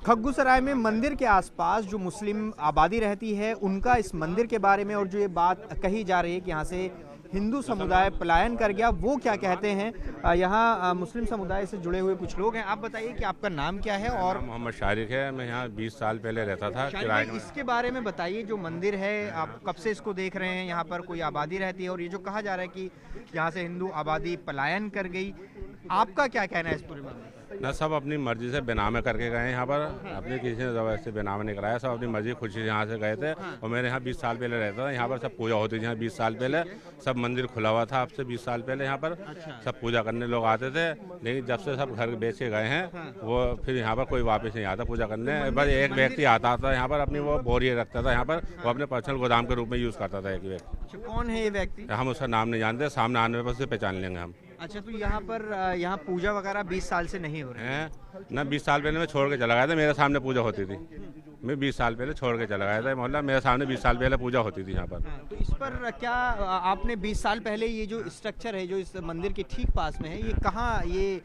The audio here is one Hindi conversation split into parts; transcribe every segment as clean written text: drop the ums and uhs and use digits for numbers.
खग्गूसराय में मंदिर के आसपास जो मुस्लिम आबादी रहती है उनका इस मंदिर के बारे में और जो ये बात कही जा रही है कि यहाँ से हिंदू समुदाय पलायन कर गया, वो क्या कहते हैं। यहाँ मुस्लिम समुदाय से जुड़े हुए कुछ लोग हैं। आप बताइए कि आपका नाम क्या है। और मोहम्मद शारिक है, मैं यहाँ 20 साल पहले रहता था किराए में। इसके बारे में बताइए, जो मंदिर है आप कब से इसको देख रहे हैं, यहाँ पर कोई आबादी रहती है और ये जो कहा जा रहा है कि यहाँ से हिंदू आबादी पलायन कर गई, आपका क्या कहना है इस पूरे मामले में? ना सब अपनी मर्जी से बेनामे करके गए यहाँ पर, अपने किसी ने जबरदस्ती बेनामे नहीं कराया, सब अपनी मर्जी खुशी से यहाँ से गए थे। और मैंने यहाँ 20 साल पहले रहता था, यहाँ पर सब पूजा होती थी। यहाँ 20 साल पहले सब मंदिर खुला हुआ था, अब से 20 साल पहले यहाँ पर सब पूजा करने लोग आते थे। लेकिन जब से सब घर बेच के गए हैं वो फिर यहाँ पर कोई वापस नहीं आता पूजा करने। बस एक व्यक्ति आता था यहाँ पर, अपनी वो बोरियाँ रखता था यहाँ पर, वो अपने पर्सनल गोदाम के रूप में यूज़ करता था एक व्यक्ति। कौन है ये व्यक्ति? हम उसका नाम नहीं जानते, सामने आने पर से पहचान लेंगे हम। अच्छा, तो यहाँ पर यहाँ पूजा वगैरह 20 साल से नहीं हो रही है ना? 20 साल पहले मैं छोड़ के चला गया था, मेरे सामने पूजा होती थी। मैं 20 साल पहले छोड़ के चला गया था मोहल्ला, मेरे सामने 20 साल पहले पूजा होती थी यहाँ पर। तो इस पर क्या आपने 20 साल पहले ये जो स्ट्रक्चर है जो इस मंदिर के ठीक पास में है, ये कहाँ, ये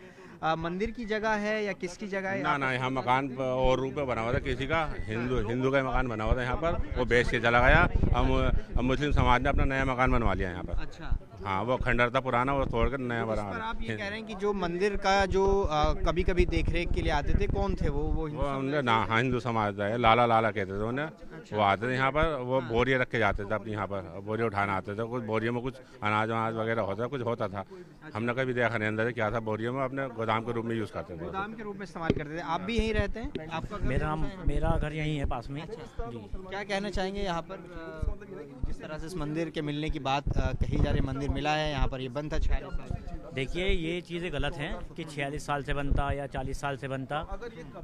मंदिर की जगह है या किसकी जगह है? ना यहाँ मकान और रूप में बना हुआ था किसी का, हिंदू का मकान बना हुआ था यहाँ पर, वो बेच के चला गया। अब मुस्लिम समाज ने अपना नया मकान बनवा लिया यहाँ पर। अच्छा, हाँ, वो खंडर था पुराना, वो तोड़कर नया बना। आप ये कह रहे हैं कि जो मंदिर का जो कभी कभी देखरेख के लिए आते थे, कौन थे वो हिंदू समाज है, लाला कहते थे उन्हें। वो आते थे यहाँ पर, वो बोरियाँ रख के जाते थे अपने यहाँ पर, बोरियाँ उठाना आते थे। कुछ बोरियों में कुछ अनाज वगैरह होता, कुछ होता था। हमने कभी देखा नहीं अंदर क्या था बोरियों में, अपने गोदाम के रूप में यूज़ करते थे, गोदाम के रूप में इस्तेमाल करते थे। आप भी यहीं रहते हैं? आपका मेरा घर यहीं है पास में जी। क्या कहना चाहेंगे यहाँ पर जिस तरह से इस मंदिर के मिलने की बात कही जा रही, मंदिर मिला है यहाँ पर, ये बंद था 46 साल। देखिए, ये चीज़ें गलत हैं कि 46 साल से बनता या 40 साल से बनता।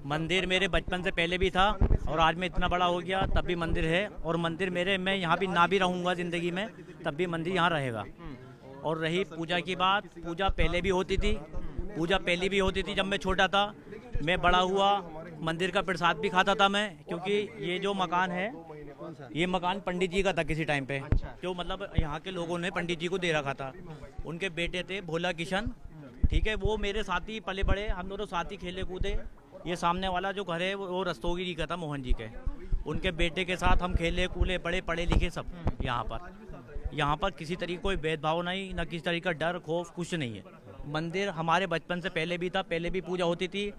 मंदिर मेरे बचपन से पहले भी था और आज मैं इतना बड़ा हो गया तब भी मंदिर है। और मंदिर मैं यहाँ भी ना भी रहूँगा ज़िंदगी में, तब भी मंदिर यहाँ रहेगा। और रही पूजा की बात, पूजा पहले भी होती थी, पूजा पहले भी होती थी जब मैं छोटा था। मैं बड़ा हुआ, मंदिर का प्रसाद भी खाता था मैं, क्योंकि ये जो मकान है, ये मकान पंडित जी का था किसी टाइम पे। जो मतलब यहाँ के लोगों ने पंडित जी को दे रखा था। उनके बेटे थे भोला किशन, ठीक है, वो मेरे साथी पले बड़े, हम दोनों साथी खेले कूदे। ये सामने वाला जो घर है वो रस्तोगी जी का था, मोहन जी के। उनके बेटे के साथ हम खेले कूले, पढ़े लिखे सब यहाँ पर किसी तरीके कोई भेदभाव नहीं, ना किसी तरीके का डर खौफ, कुछ नहीं है। मंदिर हमारे बचपन से पहले भी था, पहले भी पूजा होती थी।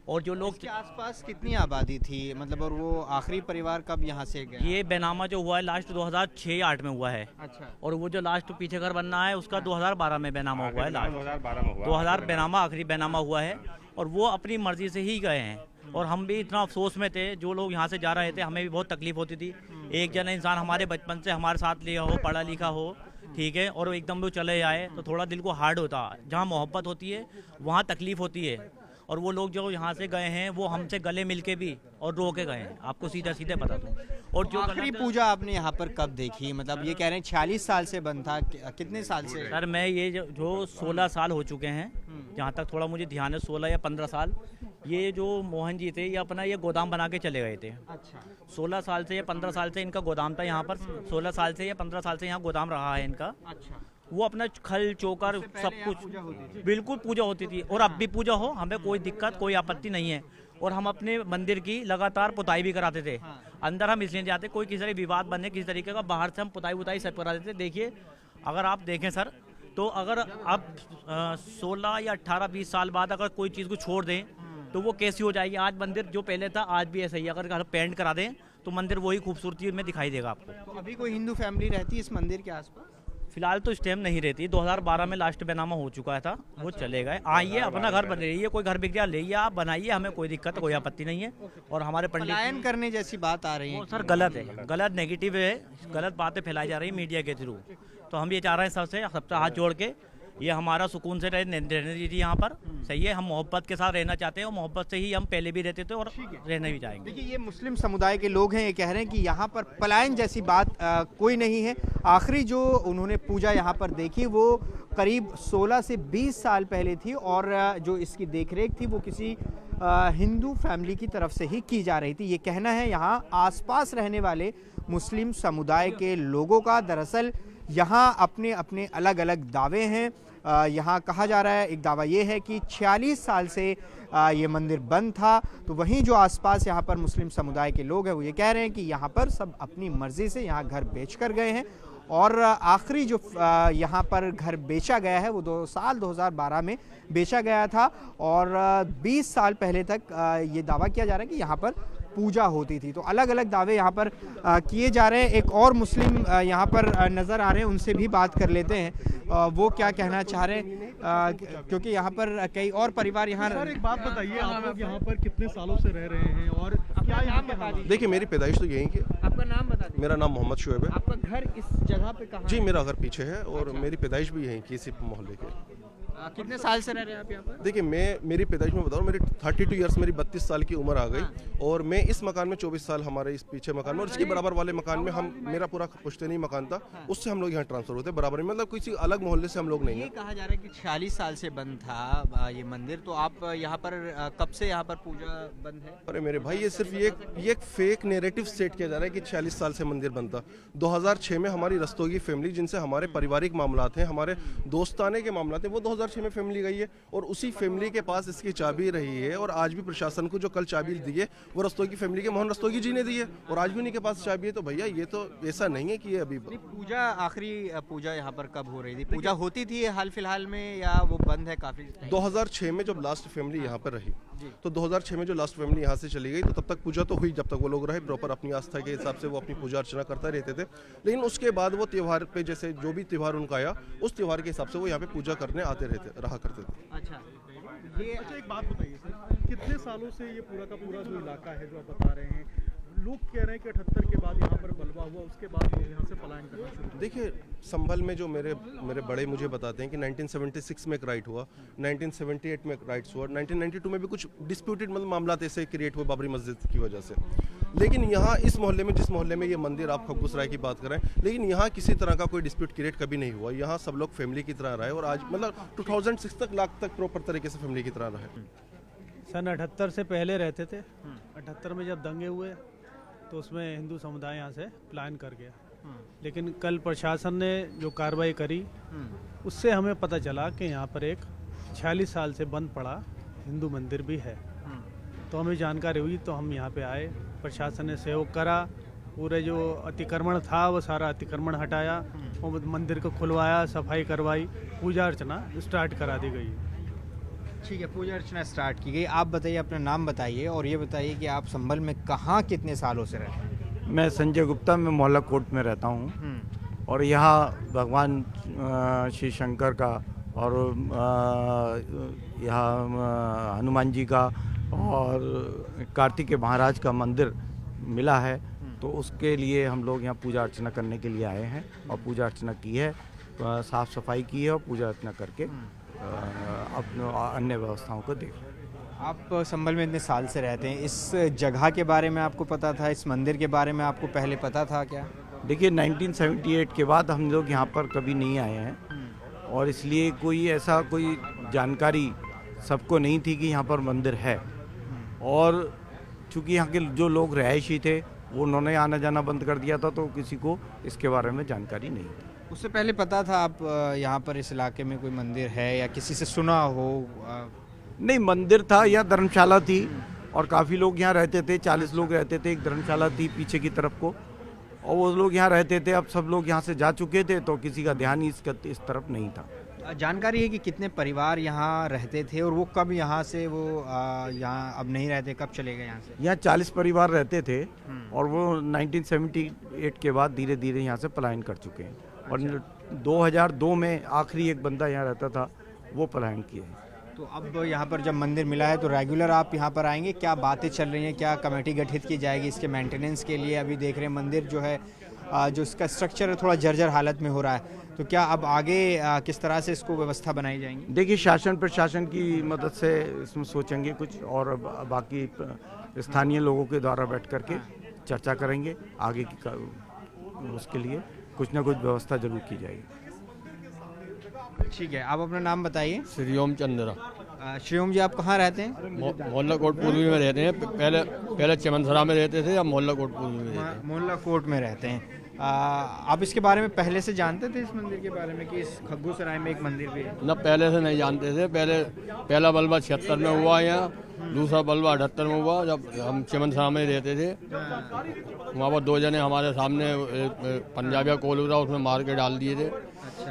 और जो लोग इसके आसपास कितनी आबादी थी, मतलब, और वो आखिरी परिवार कब यहाँ से गया? ये बैनामा जो हुआ है लास्ट 2006-8 में हुआ है। अच्छा। और वो जो लास्ट पीछे घर बनना है उसका 2012 में बैनामा हुआ है। लास्ट 2012 में हुआ, 2000 बैनामा आखिरी बैनामा हुआ है। और वो अपनी मर्जी से ही गए हैं। और हम भी इतना अफसोस में थे, जो लोग यहाँ से जा रहे थे, हमें भी बहुत तकलीफ होती थी। एक जना इंसान हमारे बचपन से हमारे साथ लिया हो, पढ़ा लिखा हो, ठीक है, और एकदम वो चले जाए तो थोड़ा दिल को हार्ड होता। जहाँ मोहब्बत होती है वहाँ तकलीफ होती है। और वो लोग जो यहाँ से गए हैं वो हमसे गले मिलके भी और रो के गए हैं, आपको सीधे बता दूँ। और जो आखिरी पूजा आपने यहाँ पर कब देखी? मतलब ये कह रहे हैं 46 साल से बंद था, कितने साल से? सर मैं ये जो 16 साल हो चुके हैं, जहाँ तक थोड़ा मुझे ध्यान है, 16 या 15 साल। ये जो मोहन जी थे, ये अपना ये गोदाम बना के चले गए थे। अच्छा। 16 साल से या 15 साल से इनका गोदाम था यहाँ पर। 16 साल से या 15 साल से यहाँ गोदाम रहा है इनका। अच्छा। वो अपना खल चोकर सब कुछ, बिल्कुल पूजा होती थी। और अब भी पूजा हो, हमें कोई दिक्कत कोई आपत्ति नहीं है। और हम अपने मंदिर की लगातार पुताई भी कराते थे। अंदर हम इसलिए जाते, कोई किसी विवाद बने किसी तरीके का, बाहर से हम पुताई सब करा देते। देखिए, अगर आप देखें सर, तो अगर आप 16 या 18-20 साल बाद अगर कोई चीज़ को छोड़ दें तो वो कैसी हो जाएगी। आज मंदिर जो पहले था आज भी ऐसा ही, अगर पेंट करा दें तो मंदिर वही खूबसूरती में दिखाई देगा आपको। तो अभी कोई हिंदू फैमिली रहती है इस मंदिर के आसपास? फिलहाल तो इस टाइम नहीं रहती। 2012 में लास्ट बैनामा हो चुका था, वो चले गए। आइए, अपना घर बन रही है, कोई घर बिक गया ले आप बनाइए, हमें कोई दिक्कत कोई आपत्ति नहीं है। और हमारे पलायन करने जैसी बात आ रही है, सर गलत है, गलत नेगेटिव है, गलत बातें फैलाई जा रही है मीडिया के थ्रू। तो हम ये चाह रहे हैं सबसे हाथ जोड़ के, ये हमारा सुकून से रहने दीजिए यहाँ पर, सही है। हम मोहब्बत के साथ रहना चाहते हैं और मोहब्बत से ही हम पहले भी रहते थे और रहना भी चाहेंगे। देखिए, ये मुस्लिम समुदाय के लोग हैं, ये कह रहे हैं कि यहाँ पर पलायन जैसी बात कोई नहीं है। आखिरी जो उन्होंने पूजा यहाँ पर देखी वो करीब 16 से 20 साल पहले थी और जो इसकी देखरेख थी वो किसी हिंदू फैमिली की तरफ से ही की जा रही थी, ये कहना है यहाँ आसपास रहने वाले मुस्लिम समुदाय के लोगों का। दरअसल यहाँ अपने अपने अलग अलग दावे हैं। यहाँ कहा जा रहा है, एक दावा ये है कि 46 साल से ये मंदिर बंद था। तो वहीं जो आसपास यहाँ पर मुस्लिम समुदाय के लोग हैं वो ये कह रहे हैं कि यहाँ पर सब अपनी मर्जी से यहाँ घर बेच कर गए हैं और आखिरी जो यहाँ पर घर बेचा गया है वो 2012 में बेचा गया था और 20 साल पहले तक ये दावा किया जा रहा है कि यहाँ पर पूजा होती थी। तो अलग अलग दावे यहाँ पर किए जा रहे हैं। एक और मुस्लिम यहाँ पर नज़र आ रहे हैं, उनसे भी बात कर लेते हैं वो क्या कहना चाह रहे हैं, क्योंकि यहाँ पर कई और परिवार यहाँ। सर एक बात बताइए, आप लोग यहाँ पर कितने सालों से रह रहे हैं और क्या नाम बता दीजिए? देखिए मेरी पैदाइश तो यहीं की। आपका नाम बता दीजिए। मेरा नाम मोहम्मद शुएब है। आपका घर इस जगह पे कहाँ जी है? मेरा घर पीछे है और मेरी पैदाइश भी यहीं की, इसी मोहल्ले के। कितने साल से रह रहे हैं आप यहाँ पर? देखिए मेरी पैदाइश में बताऊँ, मेरी 32 ईयर्स, मेरी 32 साल की उम्र आ गई और मैं इस मकान में 24 साल, हमारे इस पीछे मकान में और इसके बराबर वाले मकान में मेरा पूरा पुश्तैनी मकान था, उससे हम लोग यहाँ ट्रांसफर होते बराबर में, मतलब किसी अलग मोहल्ले से हम लोग नहीं ये है। कहा जा रहा है कि 46 साल से बंद था ये मंदिर, तो आप यहाँ पर कब से यहाँ पर पूजा बंद है? अरे मेरे भाई ये सिर्फ ये एक फेक नैरेटिव सेट किया जा रहा है कि 46 साल से मंदिर बंद था। 2006 में हमारी रस्तोगी फैमिली, जिनसे हमारे पारिवारिक मामलात हैं, हमारे दोस्ताने के मामलात हैं, वो 2006 में फैमिली गई है और उसी फैमिली के पास इसकी चाबी रही है और आज भी प्रशासन को जो कल चाबी दी है वो रस्तोगी फैमिली के मोहन रस्तोगी जी ने दी है और आज भी उन्हीं के पास चाबी है। तो भैया ये तो ऐसा नहीं है कि ये अभी पूजा, आखिरी पूजा यहाँ पर कब हो रही थी? पूजा होती थी हाल फिलहाल में या वो बंद है काफी? 2006 में जब लास्ट फैमिली यहाँ पर रही, तो 2006 में जो लास्ट फैमिली यहाँ से चली गई तो तब तक पूजा तो हुई, जब तक वो लोग रहे प्रॉपर अपनी आस्था के हिसाब से वो अपनी पूजा अर्चना करते रहते थे। लेकिन उसके बाद वो त्यौहार पे, जैसे जो भी त्यौहार उनका आया उस त्यौहार के हिसाब से वो यहाँ पे पूजा करने आते रहा करते थे। अच्छा, अच्छा एक बात बताइए सर, कितने सालों से ये पूरा का पूरा जो इलाका है जो आप बता रहे हैं, लोग कह रहे हैं कि 78 के बाद यहाँ पर बलवा हुआ, उसके बाद लोग यहाँ से पलायन करना शुरू किया। देखिए संभल में जो मेरे बड़े मुझे बताते हैं कि 1976 में एक राइट हुआ, 1978 में एक राइट्स हुआ, 1992 में भी कुछ डिस्प्यूटेड मतलब मामला ऐसे क्रिएट हुए बाबरी मस्जिद की वजह से। लेकिन यहाँ इस मोहल्ले में, जिस मोहल्ले में ये मंदिर, आप खबूस राय की बात करें, लेकिन यहाँ किसी तरह का कोई डिस्प्यूट क्रिएट कभी नहीं हुआ। यहाँ सब लोग फैमिली की तरह रहे और आज मतलब 2006 तक लाख तक प्रॉपर तरीके से फैमिली की तरह रहे। सन 78 से पहले रहते थे। 78 में जब दंगे हुए तो उसमें हिंदू समुदाय यहाँ से पलायन कर गया, लेकिन कल प्रशासन ने जो कार्रवाई करी उससे हमें पता चला कि यहाँ पर एक 46 साल से बंद पड़ा हिंदू मंदिर भी है। तो हमें जानकारी हुई तो हम यहाँ पे आए, प्रशासन ने सहयोग करा, पूरे जो अतिक्रमण था वो सारा अतिक्रमण हटाया, वो मंदिर को खुलवाया, सफाई करवाई, पूजा अर्चना स्टार्ट करा दी गई। ठीक है, पूजा अर्चना स्टार्ट की गई। आप बताइए, अपना नाम बताइए और ये बताइए कि आप संभल में कहाँ कितने सालों से रहते हैं? मैं संजय गुप्ता, मैं मोहल्ला कोट में रहता हूँ और यहाँ भगवान श्री शंकर का और यहाँ हनुमान जी का और कार्तिकेय महाराज का मंदिर मिला है, तो उसके लिए हम लोग यहाँ पूजा अर्चना करने के लिए आए हैं और पूजा अर्चना की है, साफ़ सफाई की है और पूजा अर्चना करके अपने अन्य व्यवस्थाओं को देख। आप संभल में इतने साल से रहते हैं, इस जगह के बारे में आपको पता था, इस मंदिर के बारे में आपको पहले पता था क्या? देखिए 1978 के बाद हम लोग यहाँ पर कभी नहीं आए हैं और इसलिए कोई ऐसा कोई जानकारी सबको नहीं थी कि यहाँ पर मंदिर है, और चूँकि यहाँ के जो लोग रहायशी थे वो उन्होंने आना जाना बंद कर दिया था, तो किसी को इसके बारे में जानकारी नहीं थी। उससे पहले पता था आप यहाँ पर इस इलाके में कोई मंदिर है या किसी से सुना हो? नहीं, मंदिर था, यहाँ धर्मशाला थी और काफ़ी लोग यहाँ रहते थे, 40 लोग रहते थे, एक धर्मशाला थी पीछे की तरफ को, और वो लोग यहाँ रहते थे। अब सब लोग यहाँ से जा चुके थे तो किसी का ध्यान इस तरफ नहीं था। जानकारी है कि कितने परिवार यहाँ रहते थे और वो कब यहाँ से वो यहाँ अब नहीं रहते, कब चले गए यहाँ से? यहाँ 40 परिवार रहते थे और वो 1978 के बाद धीरे धीरे यहाँ से पलायन कर चुके हैं। और 2002 में आखिरी एक बंदा यहाँ रहता था, वो पलायन किए हैं। तो अब यहाँ पर जब मंदिर मिला है तो रेगुलर आप यहाँ पर आएंगे? क्या बातें चल रही हैं, क्या कमेटी गठित की जाएगी इसके मेंटेनेंस के लिए? अभी देख रहे हैं मंदिर जो है जो इसका स्ट्रक्चर है थोड़ा जर्जर हालत में हो रहा है, तो क्या अब आगे किस तरह से इसको व्यवस्था बनाई जाएंगी? देखिए शासन प्रशासन की मदद से इसमें सोचेंगे कुछ, और बाकी स्थानीय लोगों के द्वारा बैठ करके चर्चा करेंगे आगे की, उसके लिए कुछ ना कुछ व्यवस्था जरूर की जाएगी। ठीक है, आप अपना नाम बताइए। श्रीओम चंद्रा। श्रीओम जी, आप कहाँ रहते हैं? मोहल्ला कोट पूर्वी में रहते हैं। पहले चमनसरा में रहते थे, अब मोहल्ला कोट पूर्वी में रहते हैं। मोहल्ला कोट में रहते हैं। आप इसके बारे में पहले से जानते थे, इस मंदिर के बारे में, कि इस खग्गू सराय में एक मंदिर भी है? न पहले से नहीं जानते थे। पहला बल्बा 76 में हुआ यहाँ, दूसरा बल्बा 78 में हुआ, जब हम चमनसरा में रहते थे। वहाँ पर 2 जने हमारे सामने पंजाबिया कोलू था, उसमें मार के डाल दिए थे।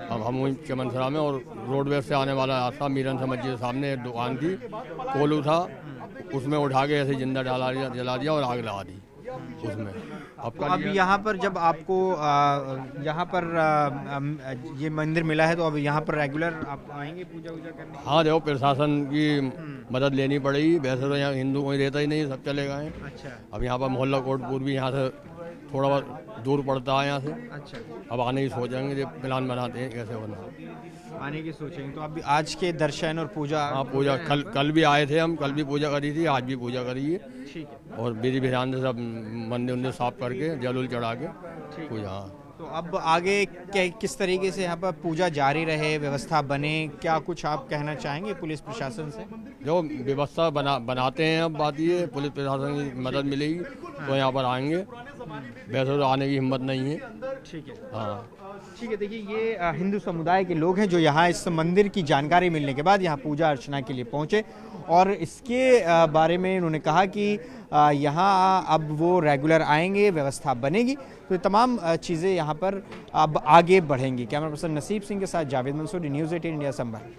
अब हम वहीं चमनसरा में, और रोडवेज से आने वाला रास्ता मीरन से मस्जिद के सामने एक दुकान थी, कोलू था, उसमें उठा के ऐसे जिंदा जला दिया और आग लगा दी उसमें। अब यहाँ पर जब आपको यहाँ पर ये मंदिर मिला है, तो अब यहाँ पर रेगुलर आप आएंगे पूजा वूजा करने? हाँ, देखो प्रशासन की मदद लेनी पड़ेगी। वैसे तो यहाँ हिंदू कोई रहता ही नहीं, सब चले गए। अच्छा। अब यहाँ पर मोहल्ला कोटपुर भी यहाँ से थोड़ा बहुत दूर पड़ता है यहाँ से। अच्छा। अब आने की सोचेंगे, जब प्लान बनाते हैं कैसे होना, आने की सोचेंगे। तो अब आज के दर्शन और पूजा? हाँ, पूजा कल भी आए थे हम, कल भी पूजा करी थी, आज भी पूजा करी है। ठीक है। और विधि विधान से सब मंदिर उन्दिर साफ करके जल उल चढ़ा के पूजा। हाँ, तो अब आगे किस तरीके से यहाँ पर पूजा जारी रहे, व्यवस्था बने, क्या कुछ आप कहना चाहेंगे पुलिस प्रशासन से? जो व्यवस्था बनाते हैं, अब बात ये पुलिस प्रशासन की मदद मिलेगी तो यहाँ पर आएंगे। वैसे तो आने की हिम्मत नहीं है। ठीक है। हाँ, ठीक है। देखिए, ये हिंदू समुदाय के लोग हैं जो यहाँ इस मंदिर की जानकारी मिलने के बाद यहाँ पूजा अर्चना के लिए पहुँचे, और इसके बारे में उन्होंने कहा कि यहाँ अब वो रेगुलर आएंगे, व्यवस्था बनेगी, तो ये तमाम चीज़ें यहाँ पर अब आगे बढ़ेंगी। कैमरा पर्सन नसीब सिंह के साथ जावेद मंसूरी, न्यूज़ 18 इंडिया, संभल।